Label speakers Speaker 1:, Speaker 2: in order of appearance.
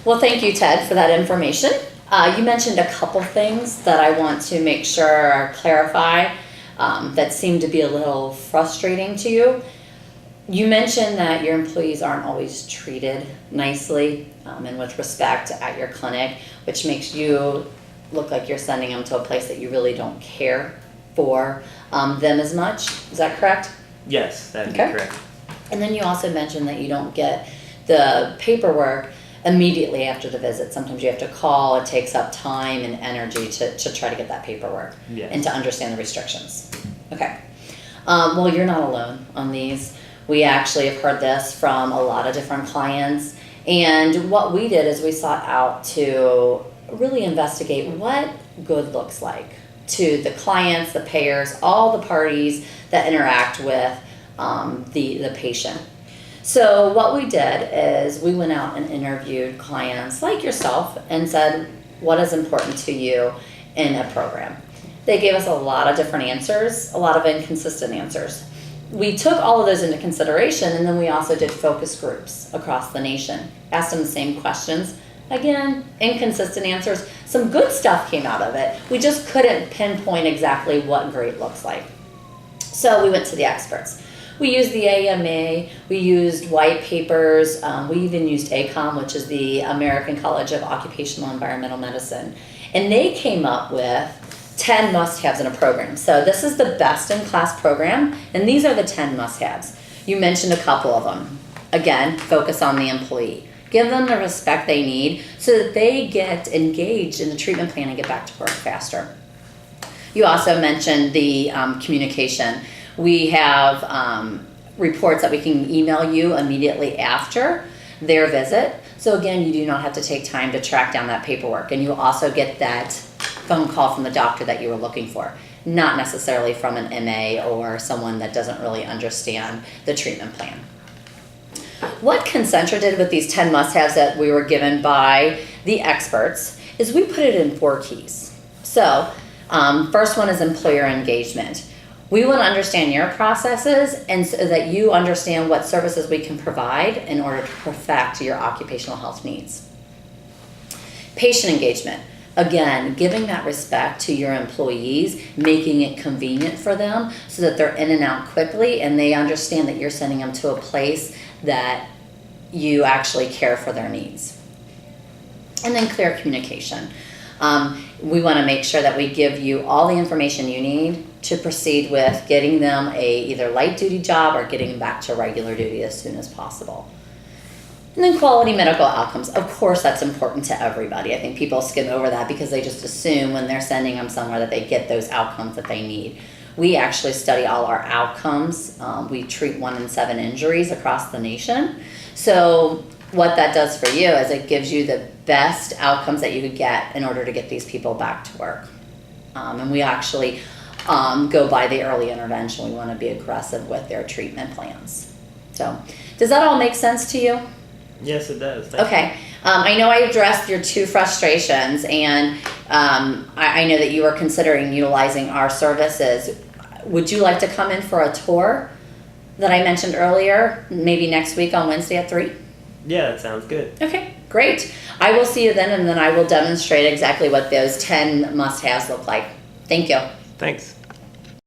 Speaker 1: Well, thank you, Ted, for that information. You mentioned a couple things that I want to make sure or clarify that seem to be a little frustrating to you. You mentioned that your employees aren't always treated nicely and with respect at your clinic, which makes you look like you're sending them to a place that you really don't care for them as much. Is that correct?
Speaker 2: Yes, that'd be correct.
Speaker 1: And then you also mentioned that you don't get the paperwork immediately after the visit. Sometimes you have to call. It takes up time and energy to try to get that paperwork and to understand the restrictions. Okay. Well, you're not alone on these. We actually have heard this from a lot of different clients. And what we did is we sought out to really investigate what good looks like to the clients, the payers, all the parties that interact with the patient. So what we did is we went out and interviewed clients like yourself and said, what is important to you in a program? They gave us a lot of different answers, a lot of inconsistent answers. We took all of those into consideration, and then we also did focus groups across the nation, asked them the same questions. Again, inconsistent answers. Some good stuff came out of it. We just couldn't pinpoint exactly what great looks like. So we went to the experts. We used the AMA, we used white papers, we even used ACOM, which is the American College of Occupational Environmental Medicine. And they came up with 10 must-haves in a program. So this is the best in class program, and these are the 10 must-haves. You mentioned a couple of them. Again, focus on the employee. Give them the respect they need so that they get engaged in the treatment plan and get back to work faster. You also mentioned the communication. We have reports that we can email you immediately after their visit. So again, you do not have to take time to track down that paperwork, and you also get that phone call from the doctor that you were looking for, not necessarily from an MA or someone that doesn't really understand the treatment plan. What Concentra did with these 10 must-haves that we were given by the experts is we put it in 4 keys. So first one is employer engagement. We want to understand your processes and so that you understand what services we can provide in order to perfect your occupational health needs. Patient engagement. Again, giving that respect to your employees, making it convenient for them so that they're in and out quickly and they understand that you're sending them to a place that you actually care for their needs. And then clear communication. We want to make sure that we give you all the information you need to proceed with getting them a either light duty job or getting them back to regular duty as soon as possible. And then quality medical outcomes. Of course, that's important to everybody. I think people skim over that because they just assume when they're sending them somewhere that they get those outcomes that they need. We actually study all our outcomes. We treat 1 in 7 injuries across the nation. So what that does for you is it gives you the best outcomes that you could get in order to get these people back to work. And we actually go by the early intervention. We want to be aggressive with their treatment plans. So does that all make sense to you?
Speaker 2: Yes, it does.
Speaker 1: Okay. I know I addressed your 2 frustrations, and I know that you are considering utilizing our services. Would you like to come in for a tour that I mentioned earlier, maybe next week on Wednesday at 3?
Speaker 2: Yeah, that sounds good.
Speaker 1: Okay, great. I will see you then, and then I will demonstrate exactly what those 10 must-haves look like. Thank you.
Speaker 2: Thanks.